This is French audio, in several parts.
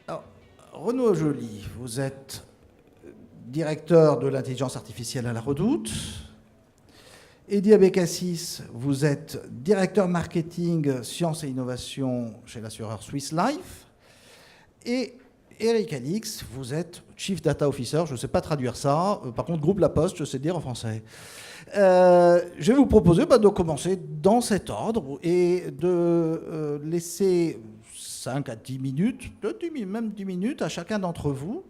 Alors, Renaud Joly, vous êtes directeur de l'intelligence artificielle à la Redoute. Eddie Abécassis, vous êtes directeur marketing, sciences et innovation chez l'assureur Swiss Life. Et Eric Alix, vous êtes Chief Data Officer, je ne sais pas traduire ça, par contre groupe La Poste, je sais dire en français. Je vais vous proposer de commencer dans cet ordre et de laisser 5 à 10 minutes, même 10 minutes à chacun d'entre vous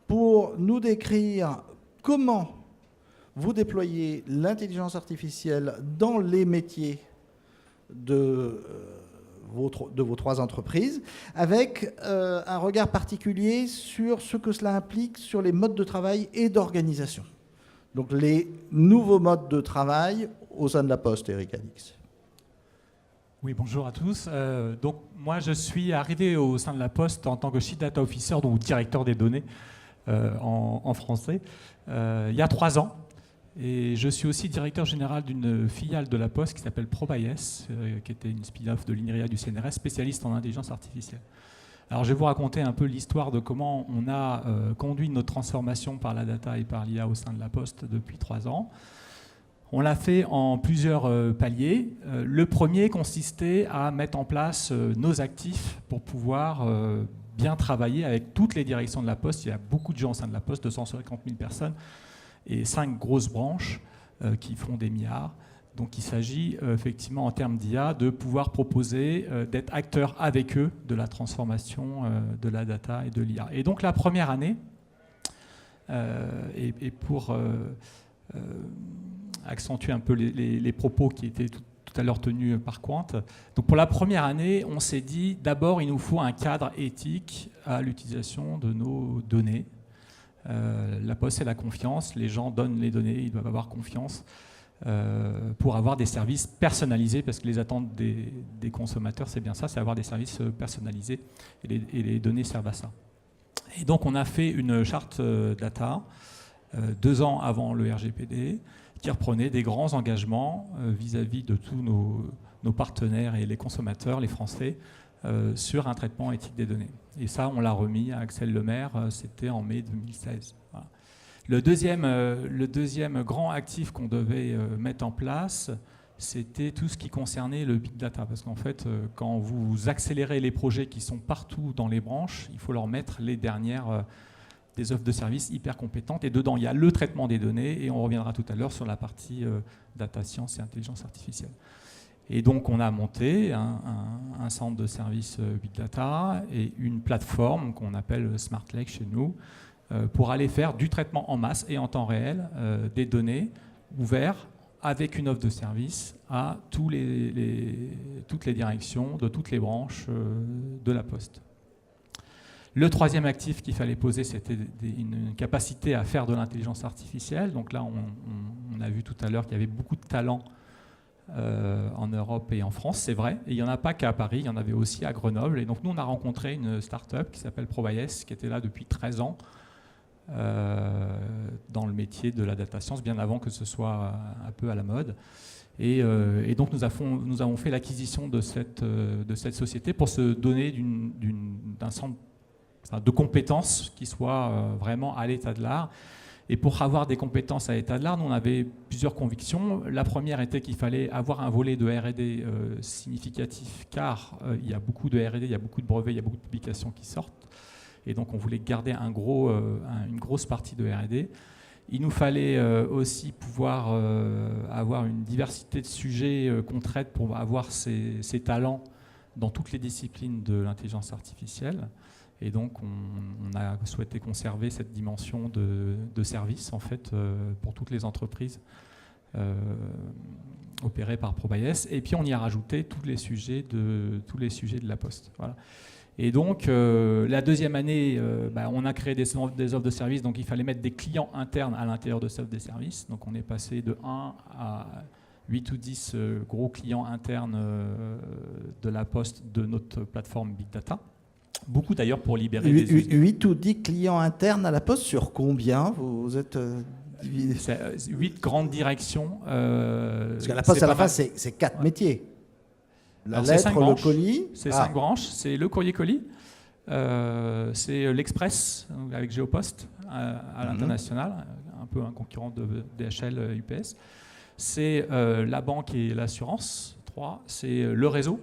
pour nous décrire comment vous déployez l'intelligence artificielle dans les métiers de vos 3 entreprises, avec un regard particulier sur ce que cela implique sur les modes de travail et d'organisation. Donc les nouveaux modes de travail au sein de La Poste, Eric Alix. Oui, bonjour à tous. Donc moi, je suis arrivé au sein de La Poste en tant que Chief Data Officer, donc directeur des données en français, il y a 3 ans. Et je suis aussi directeur général d'une filiale de La Poste qui s'appelle ProBIS, qui était une spin-off de l'INRIA du CNRS, spécialiste en intelligence artificielle. Alors je vais vous raconter un peu l'histoire de comment on a conduit notre transformation par la data et par l'IA au sein de La Poste depuis 3 ans. On l'a fait en plusieurs paliers. Le premier consistait à mettre en place nos actifs pour pouvoir bien travailler avec toutes les directions de La Poste. Il y a beaucoup de gens au sein de La Poste, 250 000 personnes, et 5 grosses branches qui font des milliards. Donc il s'agit effectivement en termes d'IA de pouvoir proposer, d'être acteur avec eux de la transformation de la data et de l'IA. Et donc la première année, et pour accentuer un peu les propos qui étaient tout à l'heure tenus par Quant, donc pour la première année, on s'est dit d'abord il nous faut un cadre éthique à l'utilisation de nos données. La Poste, c'est la confiance. Les gens donnent les données, ils doivent avoir confiance pour avoir des services personnalisés, parce que les attentes des consommateurs, c'est bien ça, c'est avoir des services personnalisés, et les données servent à ça. Et donc, on a fait une charte data 2 ans avant le RGPD, qui reprenait des grands engagements vis-à-vis de tous nos partenaires et les consommateurs, les Français, sur un traitement éthique des données. Et ça, on l'a remis à Axel Lemaire, c'était en mai 2016. Voilà. Le deuxième grand actif qu'on devait mettre en place, c'était tout ce qui concernait le big data. Parce qu'en fait, quand vous accélérez les projets qui sont partout dans les branches, il faut leur mettre les dernières des offres de services hyper compétentes. Et dedans, il y a le traitement des données, et on reviendra tout à l'heure sur la partie data science et intelligence artificielle. Et donc, on a monté un centre de services Big Data et une plateforme qu'on appelle Smart Lake chez nous pour aller faire du traitement en masse et en temps réel des données ouvertes avec une offre de service à toutes les directions de toutes les branches de La Poste. Le troisième actif qu'il fallait poser, c'était une capacité à faire de l'intelligence artificielle. Donc là, on a vu tout à l'heure qu'il y avait beaucoup de talents en Europe et en France, c'est vrai. Et il n'y en a pas qu'à Paris, il y en avait aussi à Grenoble. Et donc nous, on a rencontré une start-up qui s'appelle ProBIS, qui était là depuis 13 ans dans le métier de la data science, bien avant que ce soit un peu à la mode. Et donc nous avons fait l'acquisition de cette société pour se donner d'un centre de compétences qui soit vraiment à l'état de l'art. Et pour avoir des compétences à l'état de l'art, nous, on avait plusieurs convictions. La première était qu'il fallait avoir un volet de R&D significatif, car il y a beaucoup de R&D, il y a beaucoup de brevets, il y a beaucoup de publications qui sortent. Et donc, on voulait garder une grosse partie de R&D. Il nous fallait aussi pouvoir avoir une diversité de sujets qu'on traite pour avoir ces talents dans toutes les disciplines de l'intelligence artificielle. Et donc, on a souhaité conserver cette dimension de service, en fait, pour toutes les entreprises opérées par ProBIS. Et puis, on y a rajouté tous les sujets de La Poste. Voilà. Et donc, la deuxième année, on a créé des offres de services. Donc, il fallait mettre des clients internes à l'intérieur de cette offre de services. Donc, on est passé de 1 à 8 ou 10 gros clients internes de La Poste de notre plateforme Big Data. Beaucoup d'ailleurs pour libérer des 8 ou 10 clients internes à La Poste sur combien vous êtes 8 grandes directions. Parce qu'à La Poste, à la fin, c'est 4 métiers. La lettre, le colis. C'est 5 branches. C'est le courrier-colis, C'est l'Express avec Géopost à l'international, un peu un concurrent de DHL, UPS. C'est la banque et l'assurance. 3, c'est le réseau,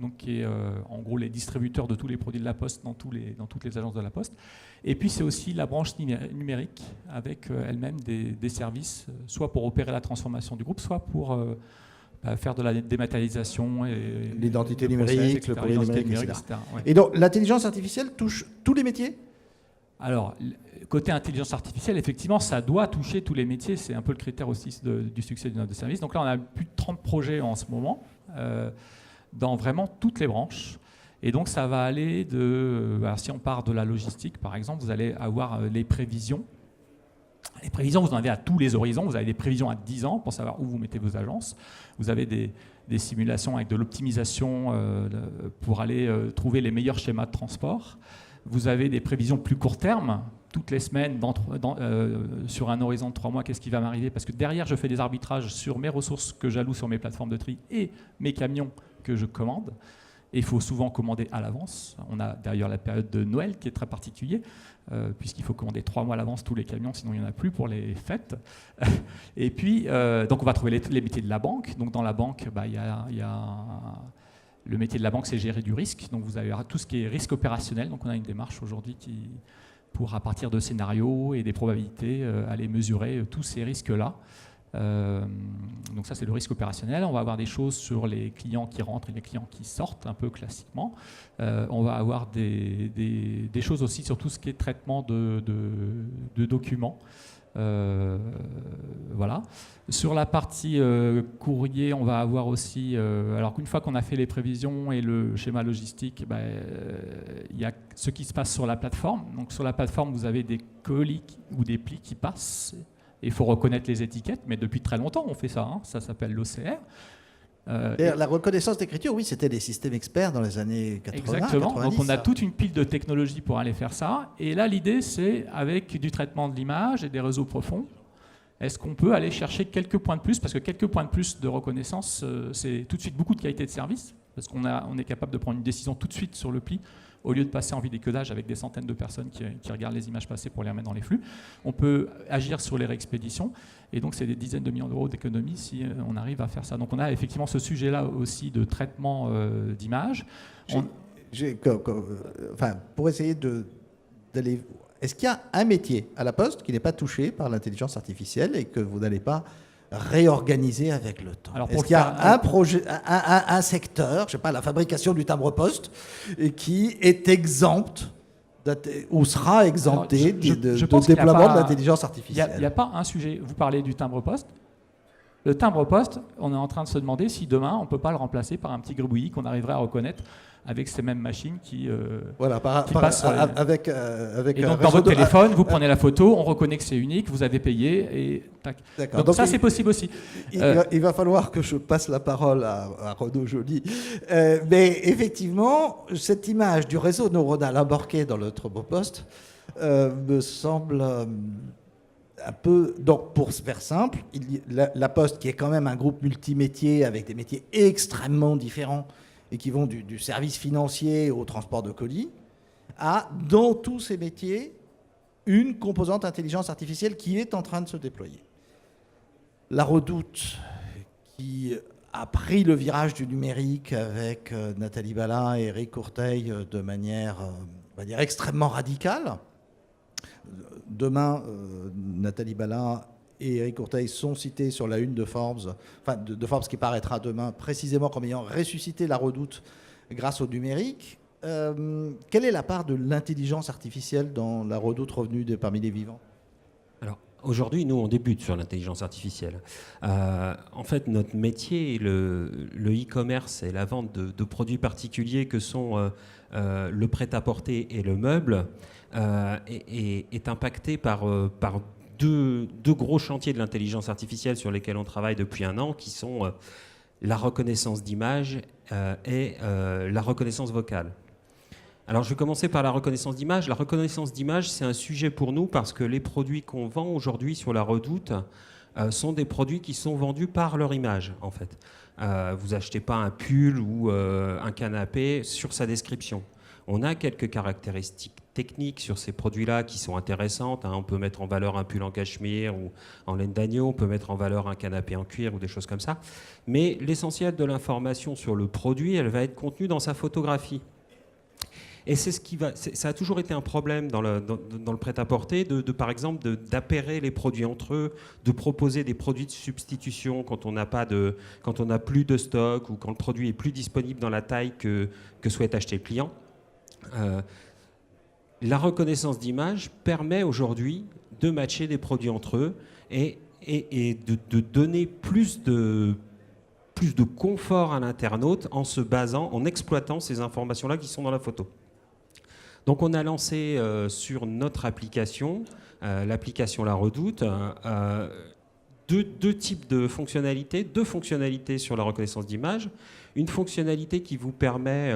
donc qui est en gros les distributeurs de tous les produits de la Poste dans toutes les agences de la Poste. Et puis c'est aussi la branche numérique avec elle-même des services, soit pour opérer la transformation du groupe, soit pour faire de la dématérialisation et l'identité numérique, le courrier numérique, etc. Ouais. Et donc l'intelligence artificielle touche tous les métiers ? Alors, côté intelligence artificielle, effectivement, ça doit toucher tous les métiers. C'est un peu le critère aussi du succès d'une offre de service. Donc là, on a plus de 30 projets en ce moment, dans vraiment toutes les branches. Et donc, ça va aller alors, si on part de la logistique, par exemple, vous allez avoir les prévisions. Les prévisions, vous en avez à tous les horizons. Vous avez des prévisions à 10 ans pour savoir où vous mettez vos agences. Vous avez des simulations avec de l'optimisation pour aller trouver les meilleurs schémas de transport. Vous avez des prévisions plus court terme, toutes les semaines, sur un horizon de 3 mois, qu'est-ce qui va m'arriver ? Parce que derrière, je fais des arbitrages sur mes ressources que j'alloue sur mes plateformes de tri et mes camions que je commande. Et il faut souvent commander à l'avance. On a d'ailleurs la période de Noël qui est très particulière, puisqu'il faut commander 3 mois à l'avance tous les camions, sinon il n'y en a plus pour les fêtes. Et puis, donc on va trouver les métiers de la banque. Donc dans la banque, il y a le métier de la banque, c'est gérer du risque. Donc vous avez tout ce qui est risque opérationnel. Donc on a une démarche aujourd'hui pour, à partir de scénarios et des probabilités, aller mesurer tous ces risques-là. Donc ça, c'est le risque opérationnel. On va avoir des choses sur les clients qui rentrent et les clients qui sortent, un peu classiquement. On va avoir des choses aussi sur tout ce qui est traitement de documents. Voilà. Sur la partie courrier, on va avoir aussi, alors qu'une fois qu'on a fait les prévisions et le schéma logistique, il y a ce qui se passe sur la plateforme. Donc sur la plateforme, vous avez des colis ou des plis qui passent. Il faut reconnaître les étiquettes, mais depuis très longtemps on fait ça. Ça s'appelle l'OCR. La reconnaissance d'écriture, oui, c'était des systèmes experts dans les années 80. Exactement. 90, donc on a toute une pile de technologies pour aller faire ça. Et là, l'idée, c'est avec du traitement de l'image et des réseaux profonds, est-ce qu'on peut aller chercher quelques points de plus ? Parce que quelques points de plus de reconnaissance, c'est tout de suite beaucoup de qualité de service, parce qu'on est capable de prendre une décision tout de suite sur le pli, au lieu de passer en vidéocodage avec des centaines de personnes qui regardent les images passer pour les remettre dans les flux. On peut agir sur les réexpéditions, et donc c'est des dizaines de millions d'euros d'économies si on arrive à faire ça. Donc on a effectivement ce sujet-là aussi de traitement d'images. Pour essayer d'aller... Est-ce qu'il y a un métier à la Poste qui n'est pas touché par l'intelligence artificielle et que vous n'allez pas réorganiser avec le temps? Est-ce qu'il y a un projet, un secteur, je sais pas, la fabrication du timbre-poste, qui est exempt ou sera exempté du déploiement de l'intelligence artificielle? Il n'y a pas un sujet. Vous parlez du timbre-poste. Le timbre-poste, on est en train de se demander si demain, on ne peut pas le remplacer par un petit gribouillis qu'on arriverait à reconnaître avec ces mêmes machines qui passent avec et donc dans votre téléphone, vous prenez la photo, on reconnaît que c'est unique, vous avez payé et tac. Donc ça, c'est possible aussi. Il va falloir que je passe la parole à Renaud Joly. Mais effectivement, cette image du réseau neuronal embarqué dans le timbre-poste me semble... un peu, donc pour se faire simple, la Poste, qui est quand même un groupe multimétier avec des métiers extrêmement différents et qui vont du service financier au transport de colis, a dans tous ces métiers une composante intelligence artificielle qui est en train de se déployer. La Redoute, qui a pris le virage du numérique avec Nathalie Bala et Eric Courteil de manière, on va dire, extrêmement radicale. Demain, Nathalie Bala et Eric Courteil sont cités sur la une de Forbes, enfin de Forbes qui paraîtra demain, précisément comme ayant ressuscité la Redoute grâce au numérique. Quelle est la part de l'intelligence artificielle dans la Redoute revenue parmi les vivants ? Alors, aujourd'hui, nous, on débute sur l'intelligence artificielle. En fait, notre métier, le e-commerce et la vente de produits particuliers que sont le prêt-à-porter et le meuble, est impacté par deux gros chantiers de l'intelligence artificielle sur lesquels on travaille depuis un an, qui sont la reconnaissance d'image et la reconnaissance vocale. Alors je vais commencer par la reconnaissance d'image. La reconnaissance d'image, c'est un sujet pour nous parce que les produits qu'on vend aujourd'hui sur la Redoute sont des produits qui sont vendus par leur image, en fait. Vous achetez pas un pull ou un canapé sur sa description. On a quelques caractéristiques techniques sur ces produits-là qui sont intéressantes. On peut mettre en valeur un pull en cachemire ou en laine d'agneau, on peut mettre en valeur un canapé en cuir ou des choses comme ça. Mais l'essentiel de l'information sur le produit, elle va être contenue dans sa photographie. Et c'est ça a toujours été un problème dans le prêt-à-porter, par exemple, d'appairer les produits entre eux, de proposer des produits de substitution quand on n'a plus de stock ou quand le produit est plus disponible dans la taille que souhaite acheter le client. La reconnaissance d'image permet aujourd'hui de matcher des produits entre eux et de donner plus de confort à l'internaute en exploitant ces informations-là qui sont dans la photo. Donc on a lancé sur notre application, l'application La Redoute, deux types de fonctionnalités, deux fonctionnalités sur la reconnaissance d'image. Une fonctionnalité qui vous permet,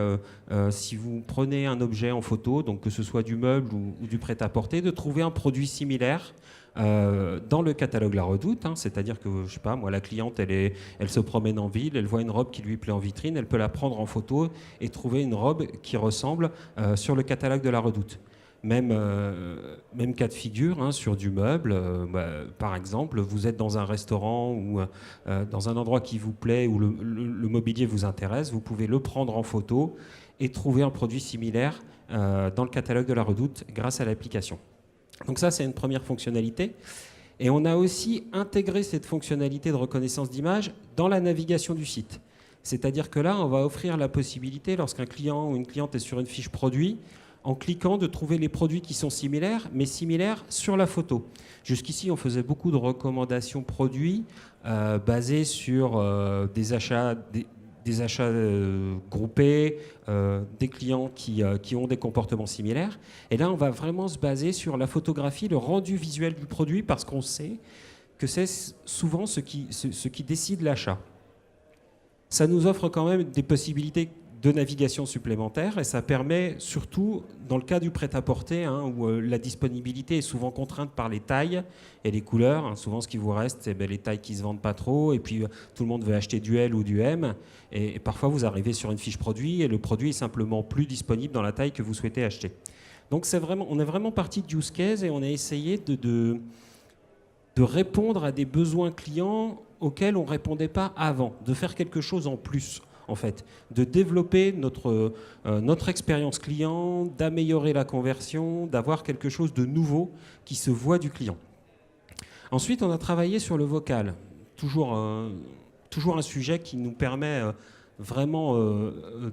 si vous prenez un objet en photo, donc que ce soit du meuble ou du prêt-à-porter, de trouver un produit similaire dans le catalogue La Redoute, c'est-à-dire que, je sais pas, moi, la cliente, elle se promène en ville, elle voit une robe qui lui plaît en vitrine, elle peut la prendre en photo et trouver une robe qui ressemble sur le catalogue de La Redoute. Même cas de figure sur du meuble. Par exemple, vous êtes dans un restaurant ou dans un endroit qui vous plaît, où le mobilier vous intéresse, vous pouvez le prendre en photo et trouver un produit similaire dans le catalogue de La Redoute grâce à l'application. Donc ça, c'est une première fonctionnalité. Et on a aussi intégré cette fonctionnalité de reconnaissance d'image dans la navigation du site. C'est-à-dire que là, on va offrir la possibilité, lorsqu'un client ou une cliente est sur une fiche produit, en cliquant, de trouver les produits qui sont similaires, mais similaires sur la photo. Jusqu'ici, on faisait beaucoup de recommandations produits basées sur des achats groupés, des clients qui ont des comportements similaires. Et là, on va vraiment se baser sur la photographie, le rendu visuel du produit, parce qu'on sait que c'est souvent ce qui décide l'achat. Ça nous offre quand même des possibilités de navigation supplémentaires et ça permet surtout, dans le cas du prêt-à-porter, où la disponibilité est souvent contrainte par les tailles et les couleurs. Souvent, ce qui vous reste, c'est les tailles qui ne se vendent pas trop et puis tout le monde veut acheter du L ou du M. Et parfois, vous arrivez sur une fiche produit et le produit est simplement plus disponible dans la taille que vous souhaitez acheter. Donc, on est vraiment parti de use case et on a essayé de répondre à des besoins clients auxquels on ne répondait pas avant, de faire quelque chose en plus. En fait, de développer notre expérience client, d'améliorer la conversion, d'avoir quelque chose de nouveau qui se voit du client. Ensuite, on a travaillé sur le vocal, toujours un sujet qui nous permet vraiment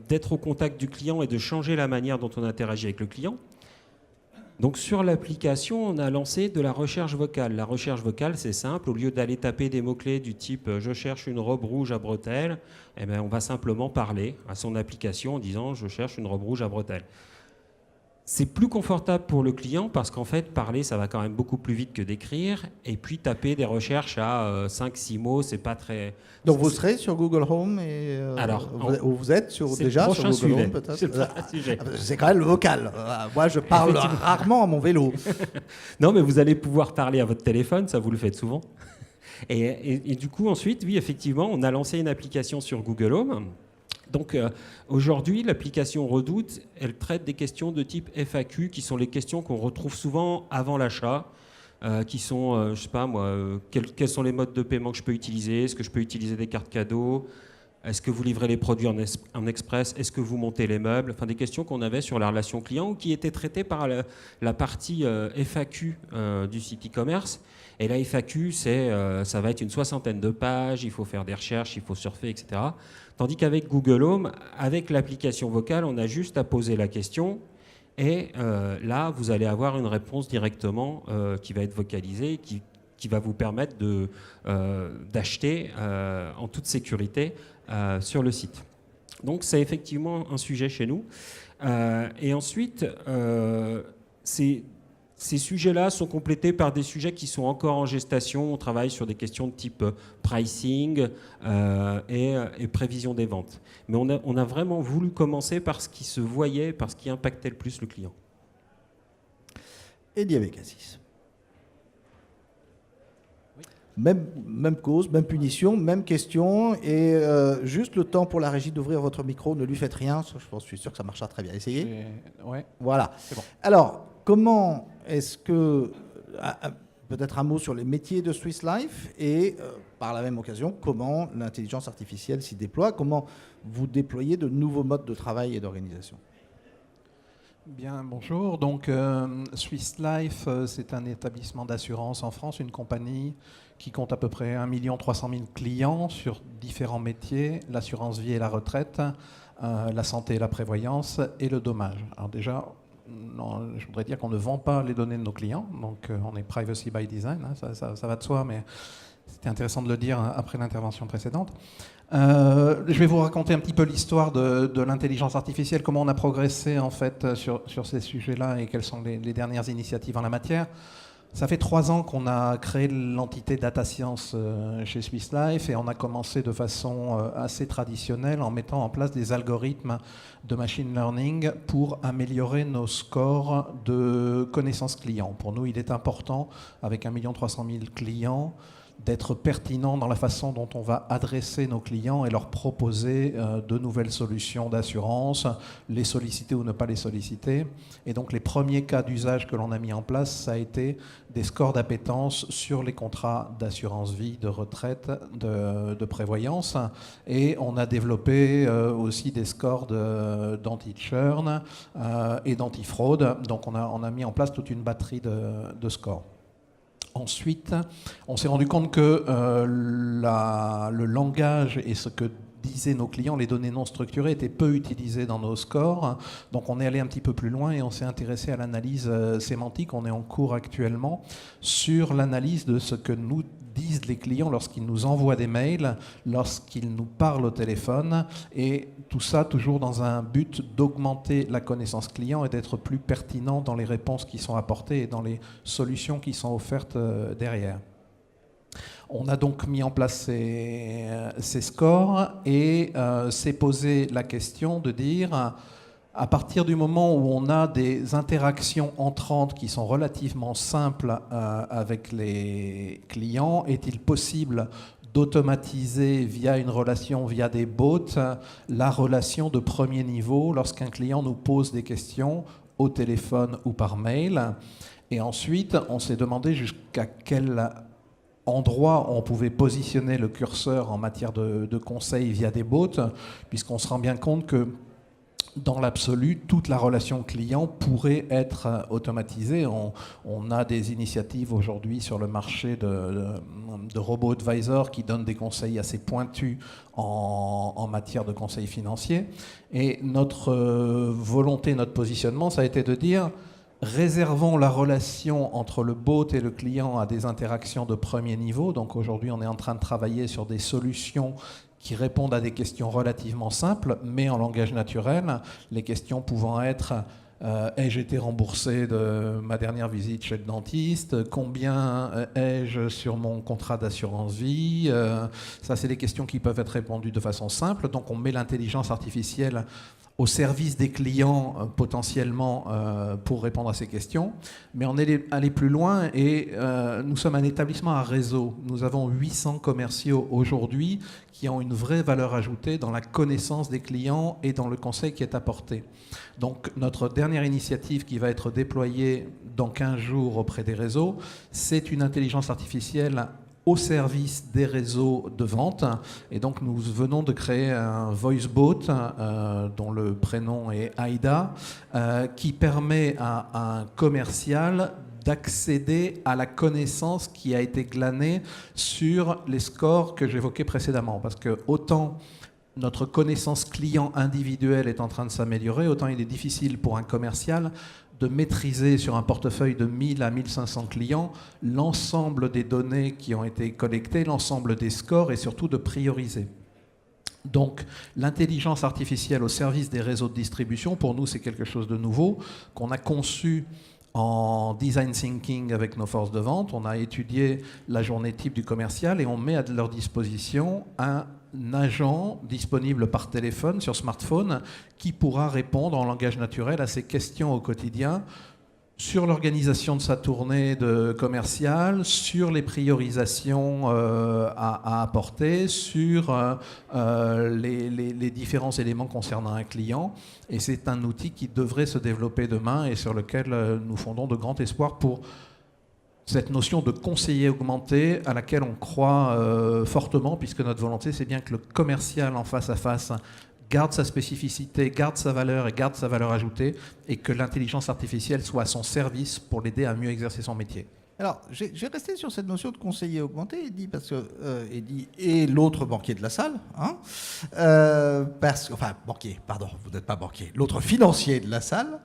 d'être au contact du client et de changer la manière dont on interagit avec le client. Donc sur l'application, on a lancé de la recherche vocale. La recherche vocale, c'est simple. Au lieu d'aller taper des mots-clés du type « je cherche une robe rouge à bretelles », on va simplement parler à son application en disant « je cherche une robe rouge à bretelles ». C'est plus confortable pour le client parce qu'en fait, parler, ça va quand même beaucoup plus vite que d'écrire. Et puis, taper des recherches à 5-6 mots, c'est pas très... Donc, vous serez sur Google Home et vous êtes déjà sur Google Home, peut-être. C'est quand même le vocal. Moi, je parle rarement à mon vélo. Non, mais vous allez pouvoir parler à votre téléphone, ça vous le faites souvent. Et du coup, ensuite, oui, effectivement, on a lancé une application sur Google Home. Donc aujourd'hui, l'application Redoute, elle traite des questions de type FAQ, qui sont les questions qu'on retrouve souvent avant l'achat, qui sont, je sais pas moi, quels sont les modes de paiement que je peux utiliser, est-ce que je peux utiliser des cartes cadeaux, est-ce que vous livrez les produits en express, est-ce que vous montez les meubles, enfin des questions qu'on avait sur la relation client ou qui étaient traitées par la partie FAQ du site e-commerce. Et la FAQ, ça va être une 60aine de pages, il faut faire des recherches, il faut surfer, etc. Tandis qu'avec Google Home, avec l'application vocale, on a juste à poser la question et là, vous allez avoir une réponse directement qui va être vocalisée, qui va vous permettre d'acheter en toute sécurité sur le site. Donc, c'est effectivement un sujet chez nous. Et ensuite, ces sujets-là sont complétés par des sujets qui sont encore en gestation. On travaille sur des questions de type pricing et prévision des ventes. Mais on a vraiment voulu commencer par ce qui se voyait, par ce qui impactait le plus le client. Et Diabécassis. Même cause, même punition, même question, et juste le temps pour la régie d'ouvrir votre micro, ne lui faites rien, je suis sûr que ça marchera très bien. Essayez. Ouais. Voilà. C'est bon. Alors, comment est-ce que... peut-être un mot sur les métiers de Swiss Life et, par la même occasion, comment l'intelligence artificielle s'y déploie, comment vous déployez de nouveaux modes de travail et d'organisation. Bien, bonjour. Donc, Swiss Life, c'est un établissement d'assurance en France, une compagnie qui compte à peu près 1 300 000 clients sur différents métiers, l'assurance vie et la retraite, la santé et la prévoyance et le dommage. Alors déjà, non, je voudrais dire qu'on ne vend pas les données de nos clients, donc on est privacy by design, hein, ça va de soi, mais c'était intéressant de le dire après l'intervention précédente. Je vais vous raconter un petit peu l'histoire de l'intelligence artificielle, comment on a progressé en fait sur ces sujets-là et quelles sont les dernières initiatives en la matière. Ça fait 3 ans qu'on a créé l'entité Data Science chez Swiss Life et on a commencé de façon assez traditionnelle en mettant en place des algorithmes de machine learning pour améliorer nos scores de connaissances clients. Pour nous, il est important, avec 1 300 000 clients, d'être pertinent dans la façon dont on va adresser nos clients et leur proposer de nouvelles solutions d'assurance, les solliciter ou ne pas les solliciter. Et donc les premiers cas d'usage que l'on a mis en place, ça a été des scores d'appétence sur les contrats d'assurance vie, de retraite, de prévoyance. Et on a développé aussi des scores d'anti-churn et d'anti-fraude. Donc on a mis en place toute une batterie de scores. Ensuite, on s'est rendu compte que le langage et ce que disaient nos clients, les données non structurées, étaient peu utilisées dans nos scores. Donc on est allé un petit peu plus loin et on s'est intéressé à l'analyse sémantique. On est en cours actuellement sur l'analyse de ce que nous disent les clients lorsqu'ils nous envoient des mails, lorsqu'ils nous parlent au téléphone, et tout ça toujours dans un but d'augmenter la connaissance client et d'être plus pertinent dans les réponses qui sont apportées et dans les solutions qui sont offertes derrière. On a donc mis en place ces scores et s'est posé la question de dire, à partir du moment où on a des interactions entrantes qui sont relativement simples avec les clients, est-il possible d'automatiser via une relation, via des bots, la relation de premier niveau lorsqu'un client nous pose des questions au téléphone ou par mail? Et ensuite, on s'est demandé jusqu'à quel endroit on pouvait positionner le curseur en matière de conseils via des bots, puisqu'on se rend bien compte que dans l'absolu, toute la relation client pourrait être automatisée. On a des initiatives aujourd'hui sur le marché de robots advisors qui donnent des conseils assez pointus en matière de conseils financiers. Et notre volonté, notre positionnement, ça a été de dire: réservons la relation entre le bot et le client à des interactions de premier niveau. Donc aujourd'hui, on est en train de travailler sur des solutions qui répondent à des questions relativement simples, mais en langage naturel. Les questions pouvant être ai-je été remboursé de ma dernière visite chez le dentiste? Combien ai-je sur mon contrat d'assurance vie? Ça, c'est des questions qui peuvent être répondues de façon simple. Donc on met l'intelligence artificielle au service des clients potentiellement pour répondre à ces questions. Mais on est allé plus loin et nous sommes un établissement à réseau. Nous avons 800 commerciaux aujourd'hui qui ont une vraie valeur ajoutée dans la connaissance des clients et dans le conseil qui est apporté. Donc notre dernière initiative qui va être déployée dans 15 jours auprès des réseaux, c'est une intelligence artificielle au service des réseaux de vente. Et donc nous venons de créer un voice bot dont le prénom est Aïda, qui permet à un commercial d'accéder à la connaissance qui a été glanée sur les scores que j'évoquais précédemment. Parce que autant notre connaissance client individuelle est en train de s'améliorer, autant il est difficile pour un commercial de maîtriser sur un portefeuille de 1000 à 1500 clients l'ensemble des données qui ont été collectées, l'ensemble des scores et surtout de prioriser. Donc l'intelligence artificielle au service des réseaux de distribution, pour nous c'est quelque chose de nouveau qu'on a conçu en design thinking avec nos forces de vente. On a étudié la journée type du commercial et on met à leur disposition un agent disponible par téléphone, sur smartphone, qui pourra répondre en langage naturel à ces questions au quotidien. Sur l'organisation de sa tournée commerciale, sur les priorisations à apporter, sur les différents éléments concernant un client. Et c'est un outil qui devrait se développer demain et sur lequel nous fondons de grands espoirs pour cette notion de conseiller augmenté à laquelle on croit fortement, puisque notre volonté, c'est bien que le commercial en face à face garde sa spécificité, garde sa valeur et garde sa valeur ajoutée, et que l'intelligence artificielle soit à son service pour l'aider à mieux exercer son métier. Alors, j'ai resté sur cette notion de conseiller augmenté, Eddy, parce que Eddy est l'autre banquier de la salle, hein, enfin, banquier, pardon, vous n'êtes pas banquier, l'autre financier de la salle,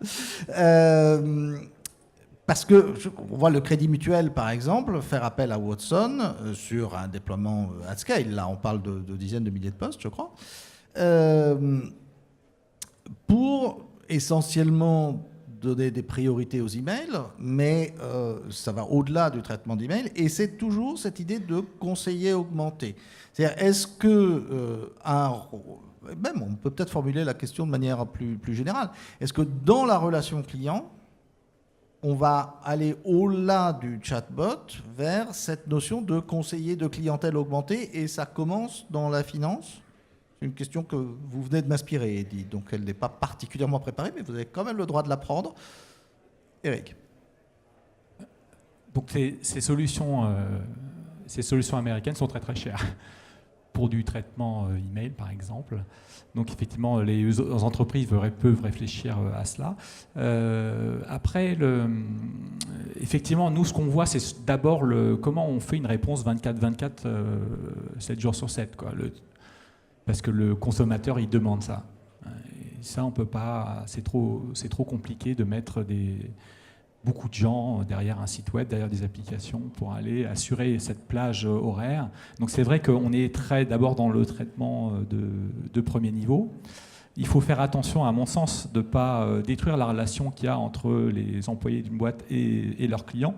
parce que on voit le Crédit Mutuel, par exemple, faire appel à Watson sur un déploiement at scale. Là, on parle de dizaines de milliers de postes, je crois. Pour essentiellement donner des priorités aux emails, mais ça va au-delà du traitement d'emails, et c'est toujours cette idée de conseiller augmenté. C'est-à-dire, est-ce que même on peut peut-être formuler la question de manière plus générale, est-ce que dans la relation client, on va aller au-delà du chatbot vers cette notion de conseiller de clientèle augmenté, et ça commence dans la finance? C'est une question que vous venez de m'inspirer, Eddy, donc elle n'est pas particulièrement préparée, mais vous avez quand même le droit de la prendre. Eric. Donc ces solutions américaines sont très très chères pour du traitement email, par exemple. Donc effectivement, les entreprises peuvent réfléchir à cela. Après, effectivement, nous, ce qu'on voit, c'est d'abord comment on fait une réponse 24/24, 7 jours sur 7, quoi. Parce que le consommateur, il demande ça. Et ça, on peut pas. C'est trop compliqué de mettre beaucoup de gens derrière un site web, derrière des applications, pour aller assurer cette plage horaire. Donc c'est vrai qu'on est d'abord dans le traitement de premier niveau. Il faut faire attention, à mon sens, de ne pas détruire la relation qu'il y a entre les employés d'une boîte et leurs clients.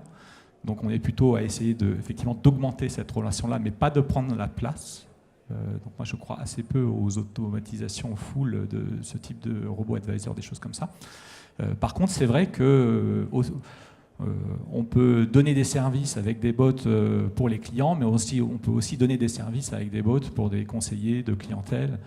Donc on est plutôt à essayer effectivement d'augmenter cette relation-là, mais pas de prendre la place. Donc moi je crois assez peu aux automatisations full de ce type de robot advisor, des choses comme ça. Par contre, c'est vrai que on peut donner des services avec des bots pour les clients, mais aussi, on peut aussi donner des services avec des bots pour des conseillers de clientèle.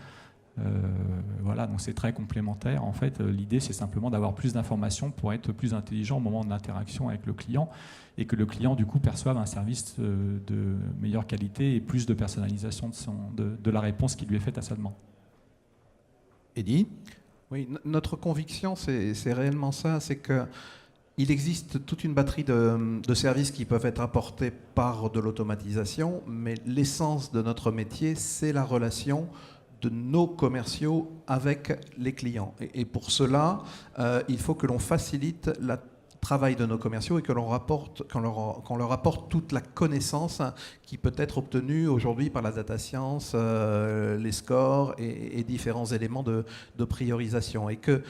Voilà, donc c'est très complémentaire. En fait, l'idée, c'est simplement d'avoir plus d'informations pour être plus intelligent au moment de l'interaction avec le client, et que le client, du coup, perçoive un service de meilleure qualité et plus de personnalisation de la réponse qui lui est faite à sa demande. Eddy ? Oui, notre conviction, c'est réellement ça, c'est qu'il existe toute une batterie de services qui peuvent être apportés par de l'automatisation, mais l'essence de notre métier, c'est la relation de nos commerciaux avec les clients. Et pour cela, il faut que l'on facilite le travail de nos commerciaux et qu'on leur apporte toute la connaissance qui peut être obtenue aujourd'hui par la data science, les scores et différents éléments de priorisation. Et que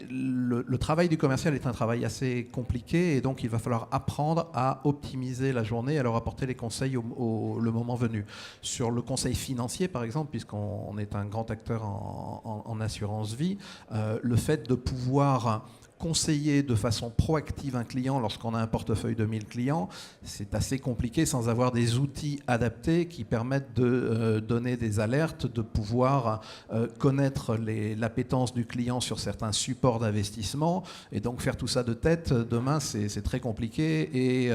le travail du commercial est un travail assez compliqué, et donc il va falloir apprendre à optimiser la journée, à leur apporter les conseils le moment venu. Sur le conseil financier, par exemple, puisqu'on est un grand acteur en assurance vie, le fait de pouvoir conseiller de façon proactive un client lorsqu'on a un portefeuille de 1000 clients, c'est assez compliqué sans avoir des outils adaptés qui permettent de donner des alertes, de pouvoir connaître l'appétence du client sur certains supports d'investissement, et donc faire tout ça de tête, demain c'est très compliqué, et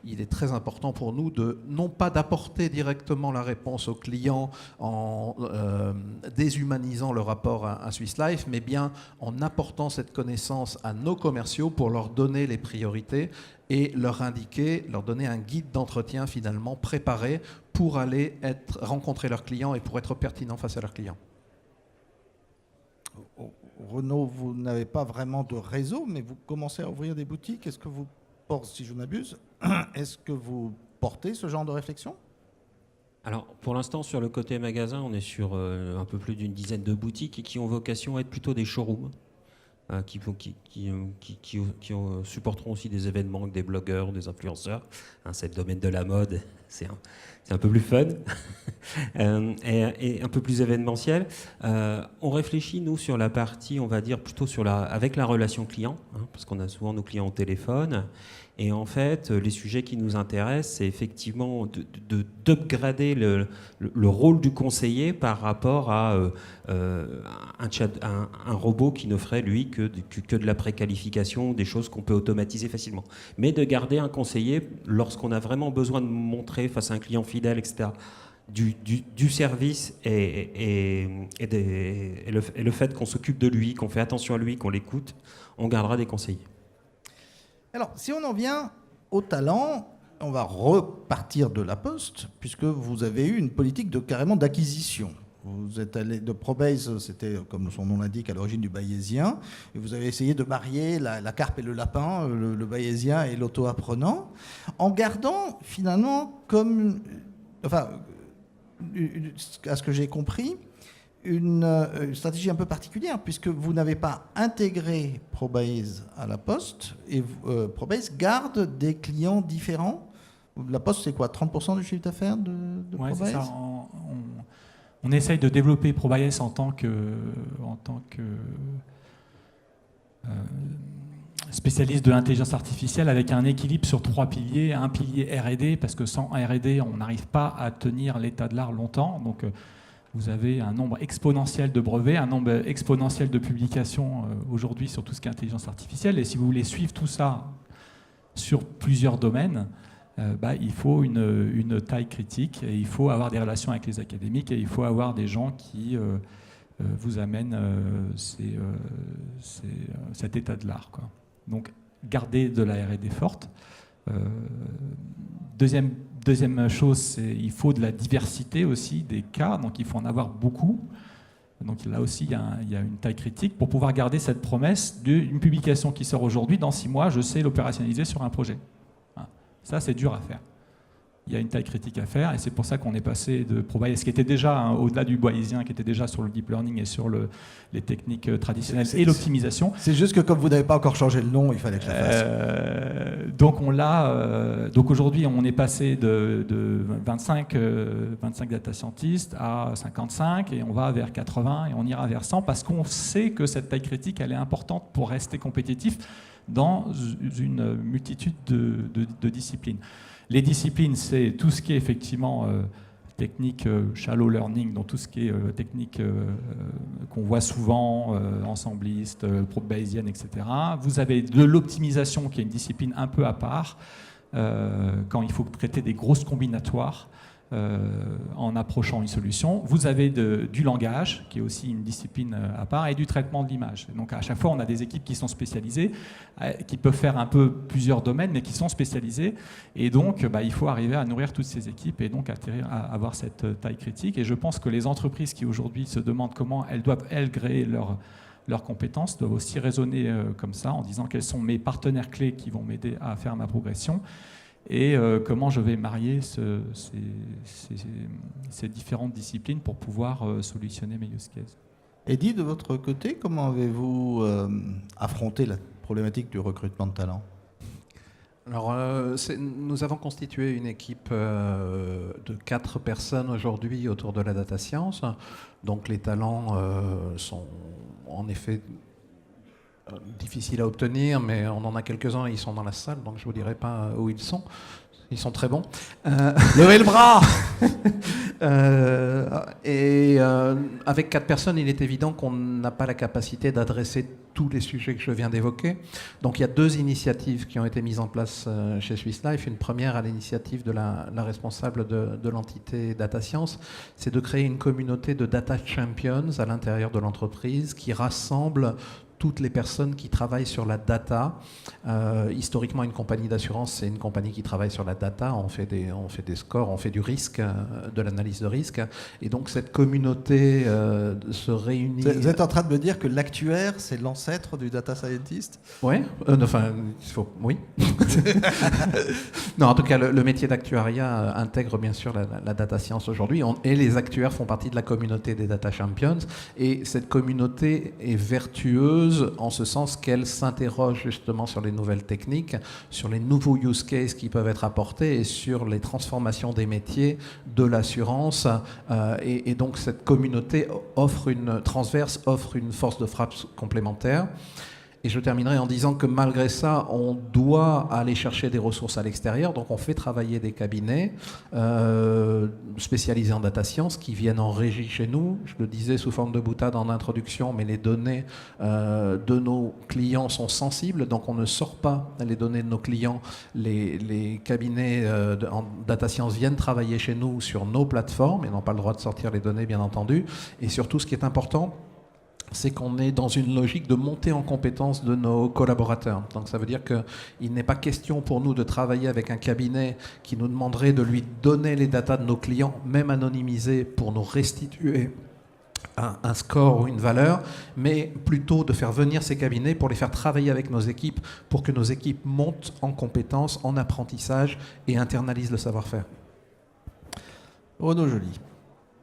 il est très important pour nous non pas d'apporter directement la réponse au client en déshumanisant le rapport à Swiss Life, mais bien en apportant cette connaissance à nos commerciaux pour leur donner les priorités et leur donner un guide d'entretien finalement préparé pour aller rencontrer leurs clients et pour être pertinent face à leurs clients. Renaud, vous n'avez pas vraiment de réseau, mais vous commencez à ouvrir des boutiques. Est-ce que vous portez, si je m'abuse, est-ce que vous portez ce genre de réflexion ? Alors, pour l'instant, sur le côté magasin, on est sur un peu plus d'une dizaine de boutiques qui ont vocation à être plutôt des showrooms. Qui supporteront aussi des événements avec des blogueurs, des influenceurs. C'est le domaine de la mode c'est un peu plus fun et un peu plus événementiel. On réfléchit, nous, sur la partie, on va dire, plutôt avec la relation client, parce qu'on a souvent nos clients au téléphone. Et en fait, les sujets qui nous intéressent, c'est effectivement d'upgrader le rôle du conseiller par rapport à un robot qui ne ferait, lui, que de la préqualification, des choses qu'on peut automatiser facilement. Mais de garder un conseiller lorsqu'on a vraiment besoin de montrer face à un client fidèle, etc., du service et le fait qu'on s'occupe de lui, qu'on fait attention à lui, qu'on l'écoute, on gardera des conseillers. Alors, si on en vient au talent, on va repartir de la Poste, puisque vous avez eu une politique carrément d'acquisition. Vous êtes allé de Probase, c'était, comme son nom l'indique, à l'origine du bayésien, et vous avez essayé de marier la carpe et le lapin, le bayésien et l'auto-apprenant, en gardant finalement comme... Enfin, à ce que j'ai compris, une stratégie un peu particulière, puisque vous n'avez pas intégré Probase à la Poste, et Probase garde des clients différents. La Poste, c'est quoi, 30% du chiffre d'affaires de Ouais, Probase? c'est ça. On essaye de développer Probase en tant que spécialiste de l'intelligence artificielle, avec un équilibre sur 3 piliers. Un pilier R&D, parce que sans R&D, on n'arrive pas à tenir l'état de l'art longtemps. Donc, vous avez un nombre exponentiel de brevets, un nombre exponentiel de publications aujourd'hui sur tout ce qui est intelligence artificielle. Et si vous voulez suivre tout ça sur plusieurs domaines, il faut une taille critique, et il faut avoir des relations avec les académiques, et il faut avoir des gens qui vous amènent cet état de l'art, quoi. Donc, garder de la R&D forte. Deuxième chose, c'est il faut de la diversité aussi des cas, donc il faut en avoir beaucoup. Donc là aussi, il y a une taille critique pour pouvoir garder cette promesse d'une publication qui sort aujourd'hui. Dans 6 mois, je sais l'opérationnaliser sur un projet. Ça, c'est dur à faire. Il y a une taille critique à faire, et c'est pour ça qu'on est passé de Probase, qui était déjà, au-delà du bayésien, qui était déjà sur le deep learning et sur les techniques traditionnelles et l'optimisation. C'est juste que comme vous n'avez pas encore changé le nom, il fallait que je la fasse. Donc aujourd'hui, on est passé de 25 data scientists à 55, et on va vers 80, et on ira vers 100, parce qu'on sait que cette taille critique, elle est importante pour rester compétitif dans une multitude de disciplines. Les disciplines, c'est tout ce qui est effectivement technique shallow learning, donc tout ce qui est technique qu'on voit souvent, ensembliste, bayésienne, etc. Vous avez de l'optimisation, qui est une discipline un peu à part, quand il faut traiter des grosses combinatoires en approchant une solution. Vous avez du langage, qui est aussi une discipline à part, et du traitement de l'image. Donc à chaque fois, on a des équipes qui sont spécialisées, qui peuvent faire un peu plusieurs domaines, mais qui sont spécialisées. Et donc, il faut arriver à nourrir toutes ces équipes, et donc à avoir cette taille critique. Et je pense que les entreprises qui aujourd'hui se demandent comment elles doivent, créer leurs compétences, doivent aussi raisonner comme ça, en disant quels sont mes partenaires clés qui vont m'aider à faire ma progression, et comment je vais marier ces différentes disciplines pour pouvoir solutionner mes use cases. Eddy, de votre côté, comment avez-vous affronté la problématique du recrutement de talent? Alors, nous avons constitué une équipe de 4 personnes aujourd'hui autour de la data science. Donc les talents sont en effet difficiles à obtenir, mais on en a quelques-uns, ils sont dans la salle, donc je ne vous dirai pas où ils sont. Ils sont très bons. Levez le bras. Avec 4 personnes, il est évident qu'on n'a pas la capacité d'adresser tous les sujets que je viens d'évoquer. Donc il y a 2 initiatives qui ont été mises en place chez Swiss Life. Une première à l'initiative de la responsable de l'entité Data Science, c'est de créer une communauté de data champions à l'intérieur de l'entreprise qui rassemble toutes les personnes qui travaillent sur la data. Historiquement, une compagnie d'assurance, c'est une compagnie qui travaille sur la data. On fait des scores, on fait du risque, de l'analyse de risque. Et donc, cette communauté se réunit... Vous êtes en train de me dire que l'actuaire, c'est l'ancêtre du data scientist? Ouais, oui. Non, en tout cas, le métier d'actuariat intègre bien sûr la data science aujourd'hui. Et les actuaires font partie de la communauté des data champions. Et cette communauté est vertueuse ambitieuse en ce sens qu'elle s'interroge justement sur les nouvelles techniques, sur les nouveaux use cases qui peuvent être apportés et sur les transformations des métiers de l'assurance. Et donc cette communauté offre une force de frappe complémentaire. Et je terminerai en disant que malgré ça, on doit aller chercher des ressources à l'extérieur. Donc on fait travailler des cabinets spécialisés en data science qui viennent en régie chez nous. Je le disais sous forme de boutade en introduction, mais les données de nos clients sont sensibles. Donc on ne sort pas les données de nos clients. Les cabinets en data science viennent travailler chez nous sur nos plateformes et n'ont pas le droit de sortir les données, bien entendu. Et surtout, ce qui est important, c'est qu'on est dans une logique de montée en compétence de nos collaborateurs. Donc ça veut dire qu'il n'est pas question pour nous de travailler avec un cabinet qui nous demanderait de lui donner les datas de nos clients, même anonymisés, pour nous restituer un score ou une valeur, mais plutôt de faire venir ces cabinets pour les faire travailler avec nos équipes, pour que nos équipes montent en compétences, en apprentissage et internalisent le savoir-faire. Renaud Joly.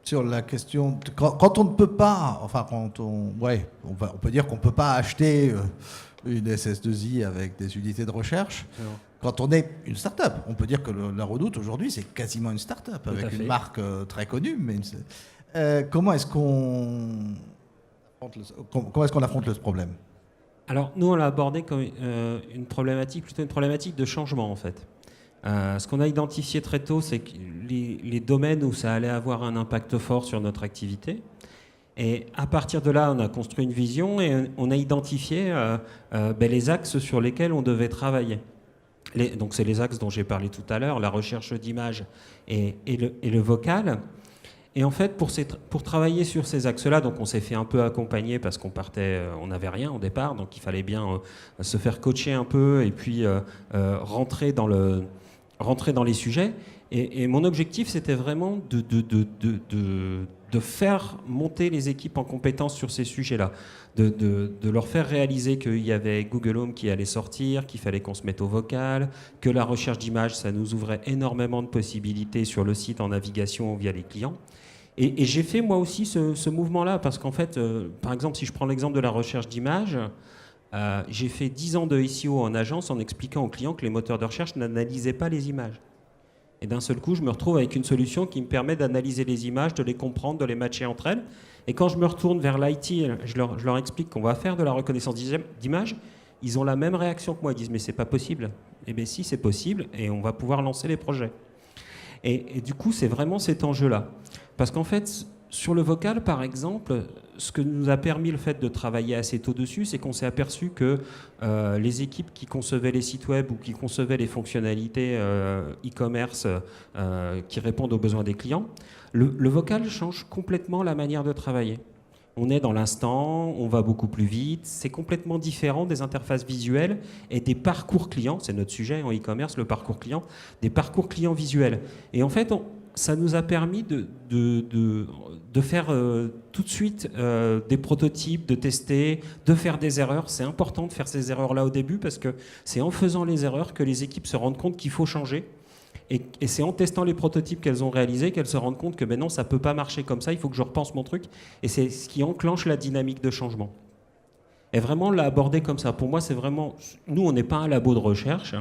Sur la question, quand on ne peut pas, enfin on peut dire qu'on ne peut pas acheter une SS2I avec des unités de recherche. Quand on est une start-up, on peut dire que la Redoute aujourd'hui c'est quasiment une start-up avec une marque très connue. Mais comment est-ce qu'on affronte le problème? Alors nous on l'a abordé comme une problématique de changement en fait. Ce qu'on a identifié très tôt, c'est que les domaines où ça allait avoir un impact fort sur notre activité. Et à partir de là, on a construit une vision et on a identifié les axes sur lesquels on devait travailler. Donc c'est les axes dont j'ai parlé tout à l'heure, la recherche d'images et le vocal. Et en fait, pour travailler sur ces axes-là, donc on s'est fait un peu accompagner parce qu'on n'avait rien au départ, donc il fallait bien se faire coacher un peu et puis rentrer dans les sujets. Et mon objectif, c'était vraiment de faire monter les équipes en compétence sur ces sujets-là, de leur faire réaliser qu'il y avait Google Home qui allait sortir, qu'il fallait qu'on se mette au vocal, que la recherche d'images, ça nous ouvrait énormément de possibilités sur le site en navigation via les clients. Et j'ai fait moi aussi ce mouvement-là, parce qu'en fait, par exemple, si je prends l'exemple de la recherche d'images, j'ai fait 10 ans de SEO en agence en expliquant aux clients que les moteurs de recherche n'analysaient pas les images. Et d'un seul coup, je me retrouve avec une solution qui me permet d'analyser les images, de les comprendre, de les matcher entre elles. Et quand je me retourne vers l'IT, je leur explique qu'on va faire de la reconnaissance d'images, ils ont la même réaction que moi. Ils disent « mais c'est pas possible ». Eh bien si, c'est possible, et on va pouvoir lancer les projets. Et du coup, c'est vraiment cet enjeu-là. Parce qu'en fait, sur le vocal, par exemple, ce que nous a permis le fait de travailler assez tôt dessus, c'est qu'on s'est aperçu que les équipes qui concevaient les sites web ou qui concevaient les fonctionnalités e-commerce qui répondent aux besoins des clients, le vocal change complètement la manière de travailler. On est dans l'instant, on va beaucoup plus vite, c'est complètement différent des interfaces visuelles et des parcours clients, c'est notre sujet en e-commerce, le parcours client, des parcours clients visuels. Et en fait, ça nous a permis de faire tout de suite des prototypes, de tester, de faire des erreurs. C'est important de faire ces erreurs-là au début parce que c'est en faisant les erreurs que les équipes se rendent compte qu'il faut changer. Et c'est en testant les prototypes qu'elles ont réalisés qu'elles se rendent compte que ben non, ça ne peut pas marcher comme ça, il faut que je repense mon truc. Et c'est ce qui enclenche la dynamique de changement. Et vraiment l'aborder comme ça, pour moi, c'est vraiment... Nous, on n'est pas un labo de recherche,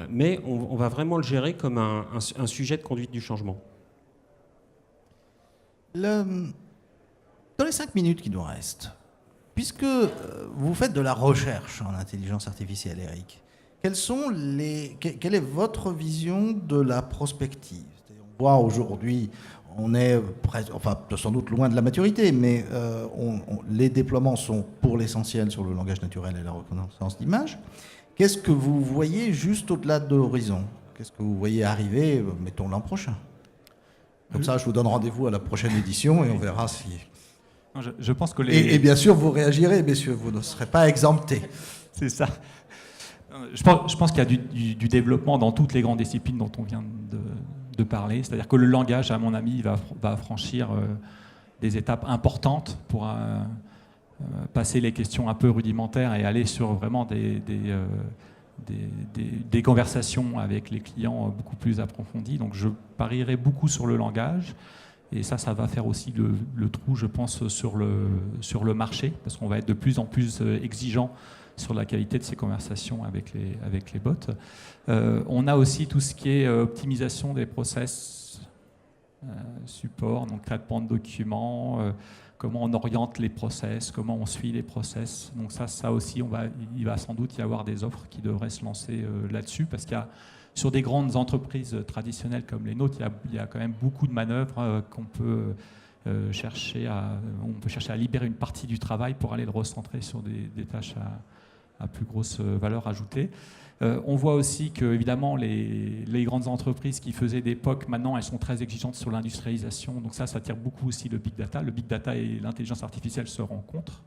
mais on va vraiment le gérer comme un sujet de conduite du changement. Dans les 5 minutes qui nous restent, puisque vous faites de la recherche en intelligence artificielle, Eric, quelle est votre vision de la prospective? On voit aujourd'hui, on est sans doute loin de la maturité, mais les déploiements sont pour l'essentiel sur le langage naturel et la reconnaissance d'images. Qu'est-ce que vous voyez juste au-delà de l'horizon? Qu'est-ce que vous voyez arriver, mettons, l'an prochain? Comme ça, je vous donne rendez-vous à la prochaine édition et on verra si... Je pense que et bien sûr, vous réagirez, messieurs, vous ne serez pas exemptés. C'est ça. Je pense qu'il y a du développement dans toutes les grandes disciplines dont on vient de parler. C'est-à-dire que le langage, à mon avis, va franchir des étapes importantes pour passer les questions un peu rudimentaires et aller sur vraiment des conversations avec les clients beaucoup plus approfondies. Donc je parierai beaucoup sur le langage. Et ça va faire aussi le trou, je pense, sur le marché, parce qu'on va être de plus en plus exigeant sur la qualité de ces conversations avec les bots. On a aussi tout ce qui est optimisation des process, support, donc traitement de documents, comment on oriente les process, comment on suit les process. Donc ça aussi, il va sans doute y avoir des offres qui devraient se lancer là-dessus, parce qu'il y a sur des grandes entreprises traditionnelles comme les nôtres, il y a quand même beaucoup de manœuvres qu'on peut chercher à libérer une partie du travail pour aller le recentrer sur des tâches à plus grosse valeur ajoutée. On voit aussi que, évidemment, les grandes entreprises qui faisaient des POC, maintenant, elles sont très exigeantes sur l'industrialisation. Donc ça attire beaucoup aussi le big data. Le big data et l'intelligence artificielle se rencontrent.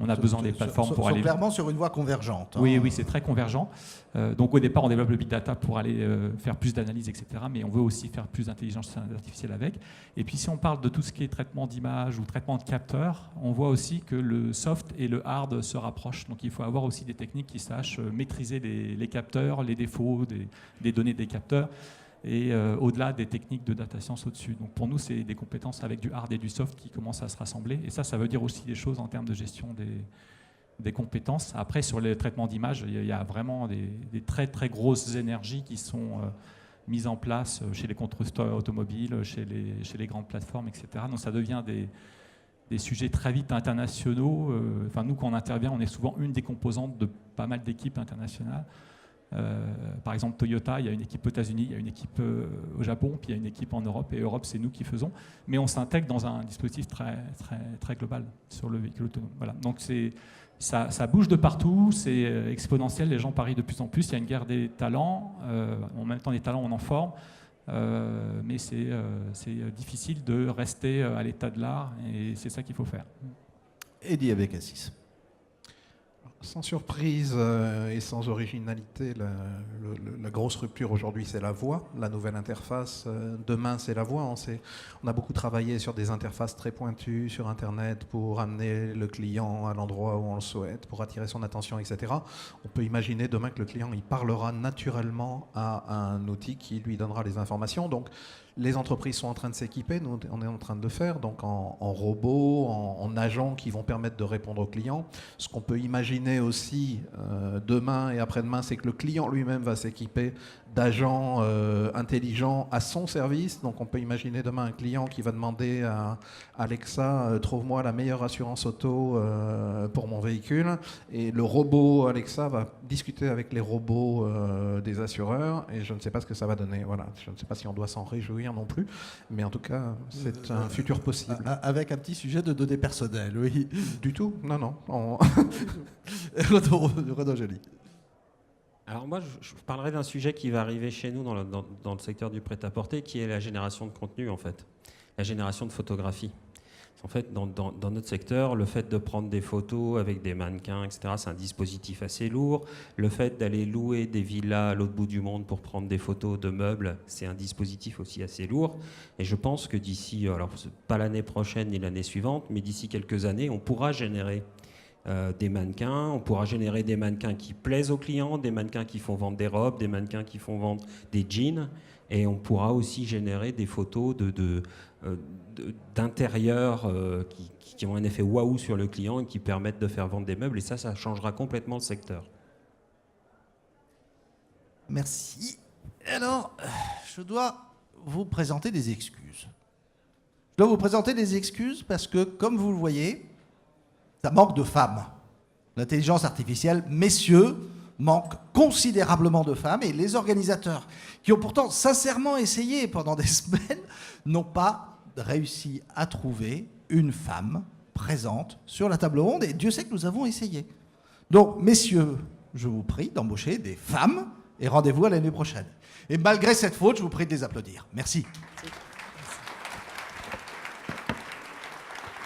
On a besoin des plateformes pour aller... clairement sur une voie convergente. Oui, c'est très convergent. Donc au départ, on développe le big data pour aller faire plus d'analyse, etc. Mais on veut aussi faire plus d'intelligence artificielle avec. Et puis si on parle de tout ce qui est traitement d'image ou traitement de capteurs, on voit aussi que le soft et le hard se rapprochent. Donc il faut avoir aussi des techniques qui sachent maîtriser les capteurs, les défauts des données des capteurs, et au-delà des techniques de data science au-dessus. Donc pour nous, c'est des compétences avec du hard et du soft qui commencent à se rassembler. Et ça veut dire aussi des choses en termes de gestion des compétences. Après, sur les traitements d'image, il y a vraiment des très très grosses énergies qui sont mises en place chez les constructeurs automobiles, chez les grandes plateformes, etc. Donc ça devient des sujets très vite internationaux. Enfin, nous, quand on intervient, on est souvent une des composantes de pas mal d'équipes internationales. Par exemple, Toyota, il y a une équipe aux États-Unis, il y a une équipe au Japon, puis il y a une équipe en Europe. Et Europe, c'est nous qui faisons. Mais on s'intègre dans un dispositif très, très, très global sur le véhicule autonome. Voilà. Donc ça bouge de partout, c'est exponentiel, les gens parient de plus en plus. Il y a une guerre des talents. En même temps, les talents, on en forme. Mais c'est difficile de rester à l'état de l'art. Et c'est ça qu'il faut faire. Eddy Abekassis. Sans surprise et sans originalité, la grosse rupture aujourd'hui, c'est la voix, la nouvelle interface. Demain, c'est la voix. On a beaucoup travaillé sur des interfaces très pointues sur Internet pour amener le client à l'endroit où on le souhaite, pour attirer son attention, etc. On peut imaginer demain que le client il parlera naturellement à un outil qui lui donnera les informations. Donc, les entreprises sont en train de s'équiper, nous on est en train de le faire, donc en robots, en agents qui vont permettre de répondre aux clients. Ce qu'on peut imaginer aussi demain et après-demain, c'est que le client lui-même va s'équiper d'agents intelligents à son service. Donc on peut imaginer demain un client qui va demander à Alexa, trouve-moi la meilleure assurance auto pour mon véhicule. Et le robot Alexa va discuter avec les robots des assureurs et je ne sais pas ce que ça va donner. Voilà. Je ne sais pas si on doit s'en réjouir non plus, mais en tout cas, c'est un futur possible. Avec un petit sujet de données personnelles, oui. Du tout ? Non. Renaud Joly. Alors moi, je parlerai d'un sujet qui va arriver chez nous dans le secteur du prêt-à-porter, qui est la génération de contenu, en fait. La génération de photographie. En fait, dans notre secteur, le fait de prendre des photos avec des mannequins, etc., c'est un dispositif assez lourd. Le fait d'aller louer des villas à l'autre bout du monde pour prendre des photos de meubles, c'est un dispositif aussi assez lourd. Et je pense que d'ici, alors pas l'année prochaine ni l'année suivante, mais d'ici quelques années, on pourra générer des mannequins, on pourra générer des mannequins qui plaisent aux clients, des mannequins qui font vendre des robes, des mannequins qui font vendre des jeans, et on pourra aussi générer des photos d'intérieur qui ont un effet waouh sur le client et qui permettent de faire vendre des meubles, et ça changera complètement le secteur. Merci. Alors, je dois vous présenter des excuses. Je dois vous présenter des excuses parce que, comme vous le voyez, ça manque de femmes. L'intelligence artificielle, messieurs, manque considérablement de femmes et les organisateurs, qui ont pourtant sincèrement essayé pendant des semaines, n'ont pas réussi à trouver une femme présente sur la table ronde. Et Dieu sait que nous avons essayé. Donc, messieurs, je vous prie d'embaucher des femmes et rendez-vous à l'année prochaine. Et malgré cette faute, je vous prie de les applaudir. Merci.